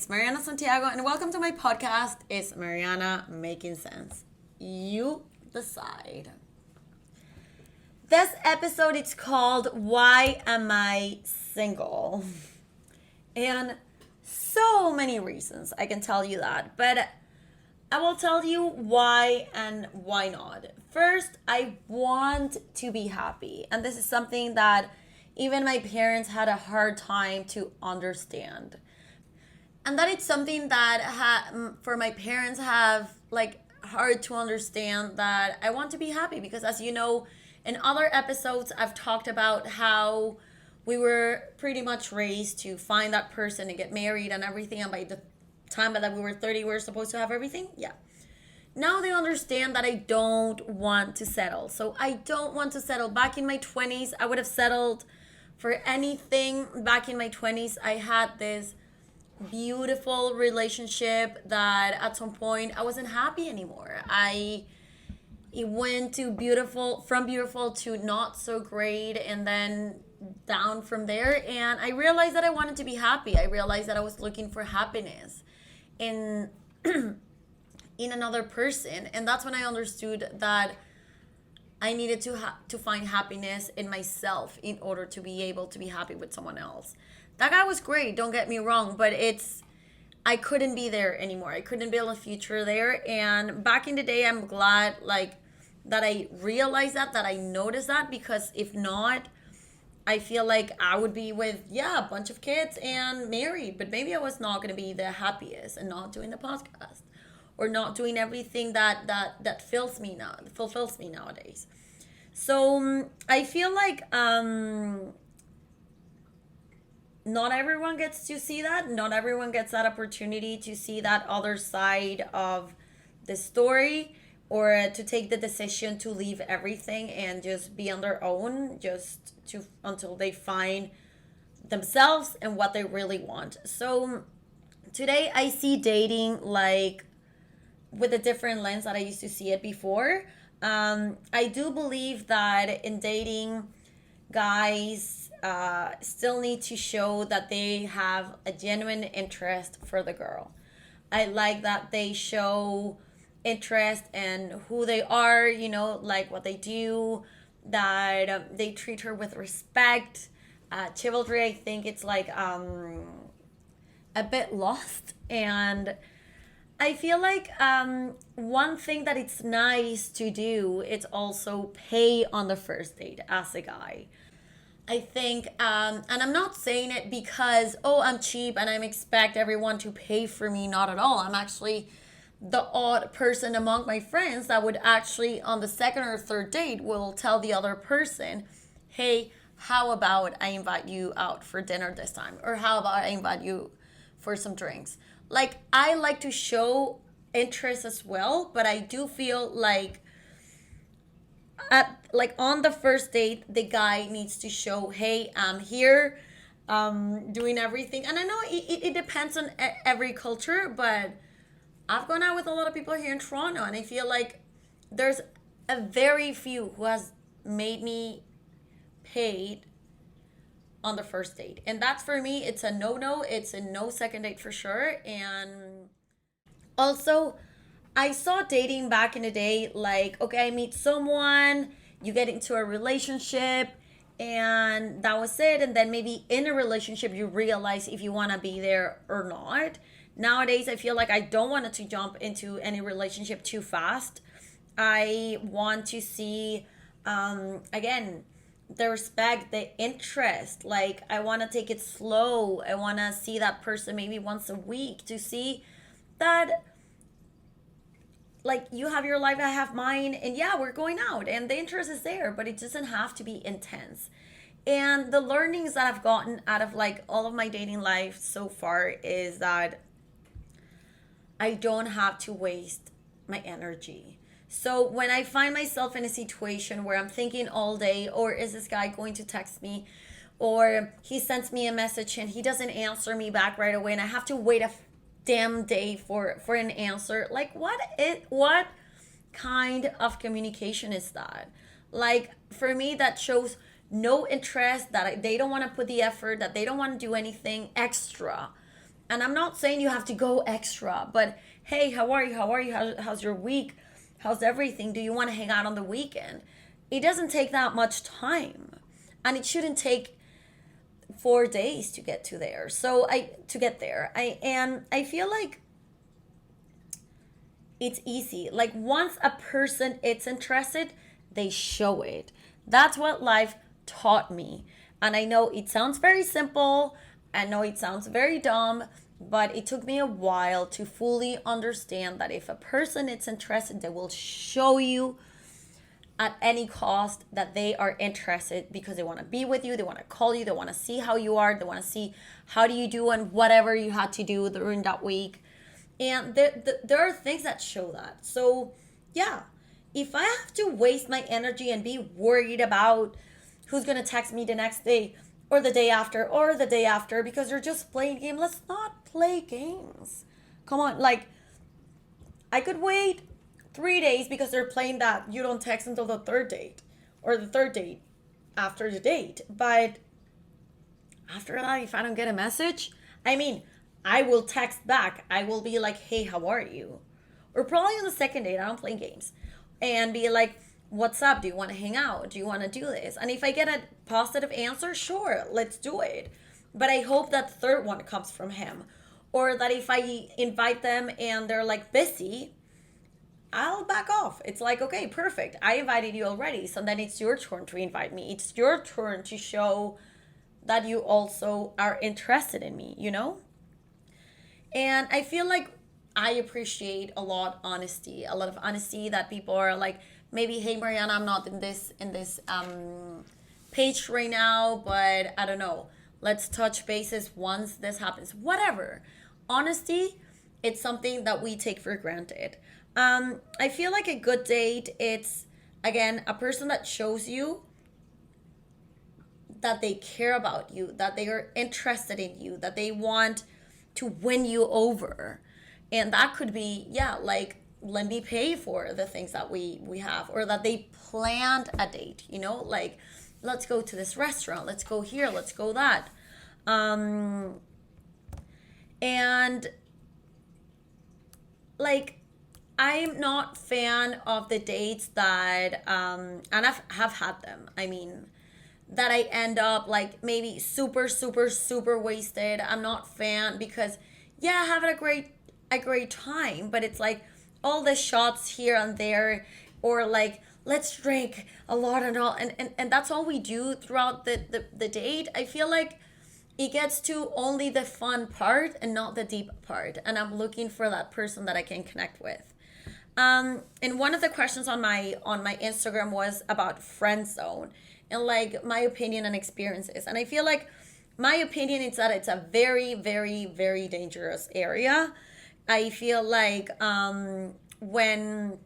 it's Mariana Santiago, and welcome to my podcast. It's Mariana Making Sense. You decide. This episode it's called Why Am I Single? And so many reasons I can tell you that, but I will tell you why and why not. First, I want to be happy, and this is something that even my parents had a hard time to understand. And that it's something that for my parents have like hard to understand that I want to be happy because, as you know, in other episodes I've talked about how we were pretty much raised to find that person and get married and everything, and by the time that we were 30 we were supposed to have everything. Yeah, now they understand that I don't want to settle. So I don't want to settle. Back in my 20s I would have settled for anything. Back in my 20s I had this beautiful relationship that at some point I wasn't happy anymore. It went to from beautiful to not so great, and then down from there, and I realized that I wanted to be happy. I realized that I was looking for happiness in in another person, and that's when I understood that I needed to find happiness in myself in order to be able to be happy with someone else. That guy was great, don't get me wrong, but I couldn't be there anymore. I couldn't build a future there. And back in the day, I'm glad that I realized that I noticed that, because if not, I feel like I would be with a bunch of kids and married, but maybe I was not going to be the happiest and not doing the podcast or not doing everything that fulfills me nowadays. So I feel like not everyone gets to see that. Not everyone gets that opportunity to see that other side of the story, or to take the decision to leave everything and just be on their own, just to until they find themselves and what they really want. So today I see dating like with a different lens that I used to see it before. I do believe that in dating, guys still need to show that they have a genuine interest for the girl. I like that they show interest in who they are, like what they do, that they treat her with respect. Chivalry, I think it's like a bit lost, and I feel like one thing that it's nice to do, it's also pay on the first date as a guy. I think, and I'm not saying it because, I'm cheap and I expect everyone to pay for me. Not at all. I'm actually the odd person among my friends that would actually, on the second or third date, will tell the other person, hey, how about I invite you out for dinner this time? Or how about I invite you for some drinks? Like, I like to show interest as well, but I do feel like on the first date the guy needs to show, hey, I'm here, doing everything. And I know it depends on every culture, but I've gone out with a lot of people here in Toronto, and I feel like there's a very few who has made me paid on the first date, and that's, for me, it's a no. It's a no second date for sure. And also, I saw dating back in the day like, okay, I meet someone, you get into a relationship, and that was it. And then maybe in a relationship, you realize if you want to be there or not. Nowadays, I feel like I don't want to jump into any relationship too fast. I want to see, again, the respect, the interest. Like, I want to take it slow. I want to see that person maybe once a week to see that, like, you have your life, I have mine, and we're going out and the interest is there, but it doesn't have to be intense. And the learnings that I've gotten out of like all of my dating life so far is that I don't have to waste my energy. So when I find myself in a situation where I'm thinking all day, or is this guy going to text me, or he sends me a message and he doesn't answer me back right away, and I have to wait a damn day for an answer, like what kind of communication is that? Like, for me, that shows no interest, that they don't want to put the effort, that they don't want to do anything extra. And I'm not saying you have to go extra, but hey, how are you? How are you? How's your week? How's everything? Do you want to hang out on the weekend? It doesn't take that much time. And it shouldn't take 4 days to get to there. To get there. I feel like it's easy. Like once a person is interested, they show it. That's what life taught me. And I know it sounds very simple. I know it sounds very dumb, but it took me a while to fully understand that if a person is interested, they will show you at any cost that they are interested because they want to be with you, they want to call you, they want to see how you are, they want to see how do you do and whatever you had to do during that week. And there are things that show that. So yeah, if I have to waste my energy and be worried about who's going to text me the next day or the day after because you're just playing a game, let's not play games. Come on, like I could wait 3 days because they're playing that you don't text until the third date or the third date after the date. But after that, if I don't get a message, I mean, I will text back. I will be like, hey, how are you? Or probably on the second date, I don't play games. And be like, what's up? Do you want to hang out? Do you want to do this? And if I get a positive answer, sure, let's do it. But I hope that the third one comes from him. Or that if I invite them and they're like busy, I'll back off. It's like, okay, perfect. I invited you already. So then it's your turn to invite me. It's your turn to show that you also are interested in me, you know? And I feel like I appreciate a lot of honesty that people are like, maybe, hey, Mariana, I'm not in this page right now, but I don't know. Let's touch bases once this happens. Whatever. Honesty, it's something that we take for granted. I feel like a good date, it's, again, a person that shows you that they care about you, that they are interested in you, that they want to win you over. And that could be, yeah, like, let me pay for the things that we have, or that they planned a date, you know, like, let's go to this restaurant, let's go here, let's go that. And like, I'm not fan of the dates that and have had them. I mean, that I end up like maybe super wasted. I'm not fan because yeah, having a great time, but it's like all the shots here and there, or like let's drink a lot and all, and that's all we do throughout the date. I feel like it gets to only the fun part and not the deep part, and I'm looking for that person that I can connect with. And one of the questions on my Instagram was about Friendzone and like my opinion and experiences. And I feel like my opinion is that it's a very, very, very dangerous area. I feel like when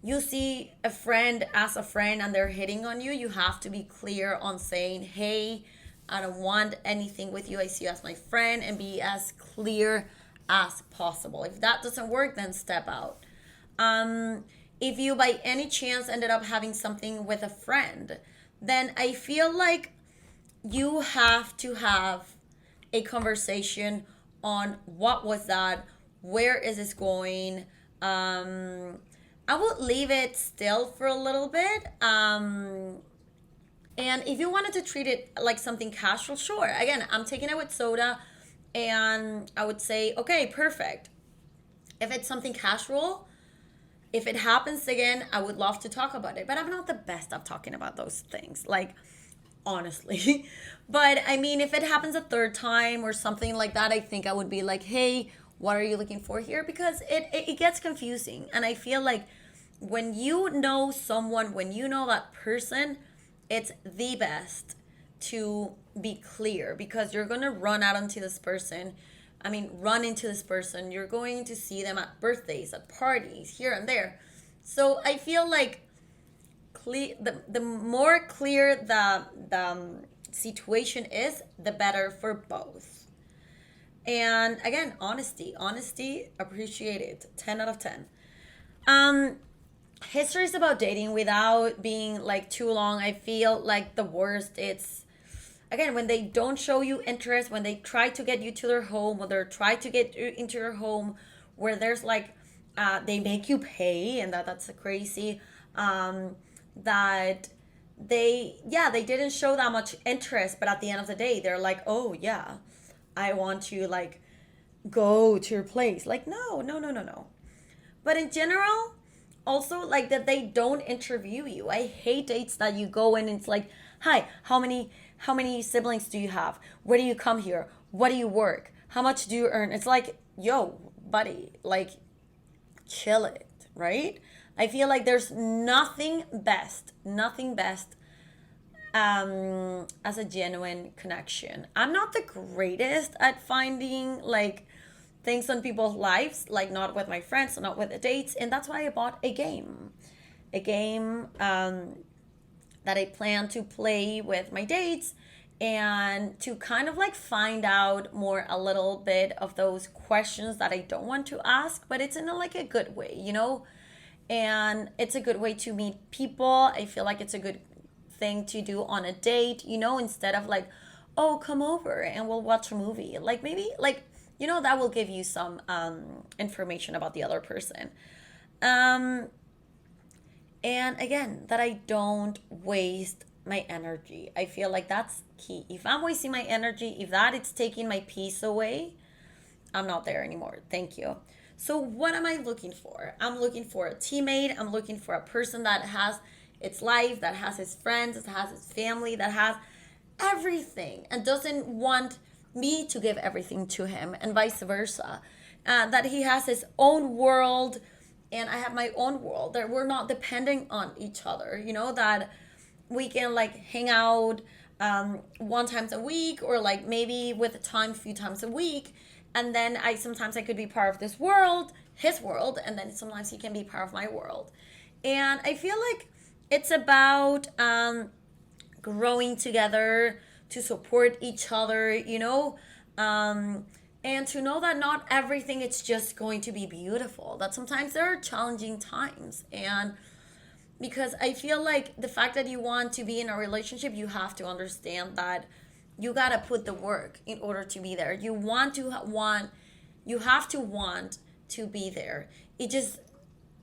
you see a friend as a friend and they're hitting on you, you have to be clear on saying, hey, I don't want anything with you. I see you as my friend, and be as clear as possible. If that doesn't work, then step out. If you by any chance ended up having something with a friend, then I feel like you have to have a conversation on what was that, where is this going. I would leave it still for a little bit. And if you wanted to treat it like something casual, sure. Again, I'm taking it with soda, and I would say, okay, perfect. If it's something casual, if it happens again, I would love to talk about it. But I'm not the best at talking about those things, like, honestly. But I mean, if it happens a third time or something like that, I think I would be like, hey, what are you looking for here? Because it gets confusing. And I feel like when you know someone, when you know that person, it's the best to be clear, because you're going to run into this person. You're going to see them at birthdays, at parties, here and there. So I feel like the more clear the situation is, the better for both. And again, honesty, appreciate it. 10 out of 10. Histories about dating without being like too long. I feel like the worst. It's, again, when they don't show you interest, when they try to get you to their home, or they try to get you into your home, where there's like, they make you pay, and that's crazy. That they didn't show that much interest, but at the end of the day, they're like, oh yeah, I want to like go to your place. Like, no, no, no, no, no. But in general, also like that they don't interview you. I hate dates that you go in and it's like, hi, how many siblings do you have? Where do you come here? What do you work? How much do you earn? It's like, yo, buddy, like, chill it, right? I feel like there's nothing best as a genuine connection. I'm not the greatest at finding like things on people's lives, like not with my friends, not with the dates, and that's why I bought a game that I plan to play with my dates, and to kind of like find out more a little bit of those questions that I don't want to ask, but it's in a, like a good way, you know? And it's a good way to meet people. I feel like it's a good thing to do on a date, you know, instead of like, oh, come over and we'll watch a movie. Like maybe like, you know, that will give you some information about the other person. And again, that I don't waste my energy. I feel like that's key. If I'm wasting my energy, if that it's taking my peace away, I'm not there anymore. Thank you. So what am I looking for? I'm looking for a teammate. I'm looking for a person that has its life, that has his friends, that has his family, that has everything, and doesn't want me to give everything to him, and vice versa. That he has his own world and I have my own world, that we're not depending on each other, you know, that we can like hang out one times a week, or like maybe with a time a few times a week, and then sometimes I could be part of this world, his world, and then sometimes he can be part of my world. And I feel like it's about growing together, to support each other, you know, and to know that not everything is just going to be beautiful, that sometimes there are challenging times. And because I feel like the fact that you want to be in a relationship, you have to understand that you got to put the work in order to be there. You have to want to be there. It just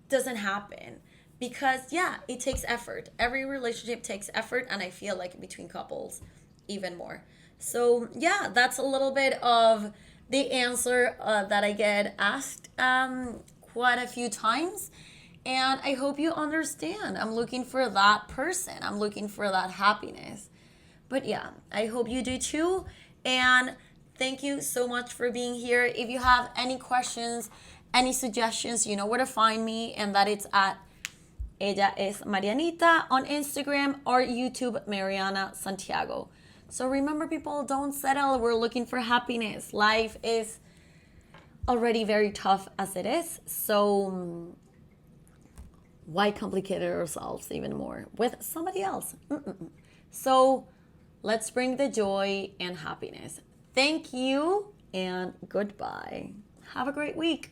doesn't happen, because yeah, it takes effort. Every relationship takes effort, and I feel like between couples even more. So yeah, that's a little bit of the answer that I get asked quite a few times. And I hope you understand. I'm looking for that person. I'm looking for that happiness. But yeah, I hope you do too. And thank you so much for being here. If you have any questions, any suggestions, you know where to find me. And that it's at Ella es Marianita on Instagram, or YouTube, Mariana Santiago. So remember, people, don't settle. We're looking for happiness. Life is already very tough as it is. So why complicate it ourselves even more with somebody else? So let's bring the joy and happiness. Thank you and goodbye. Have a great week.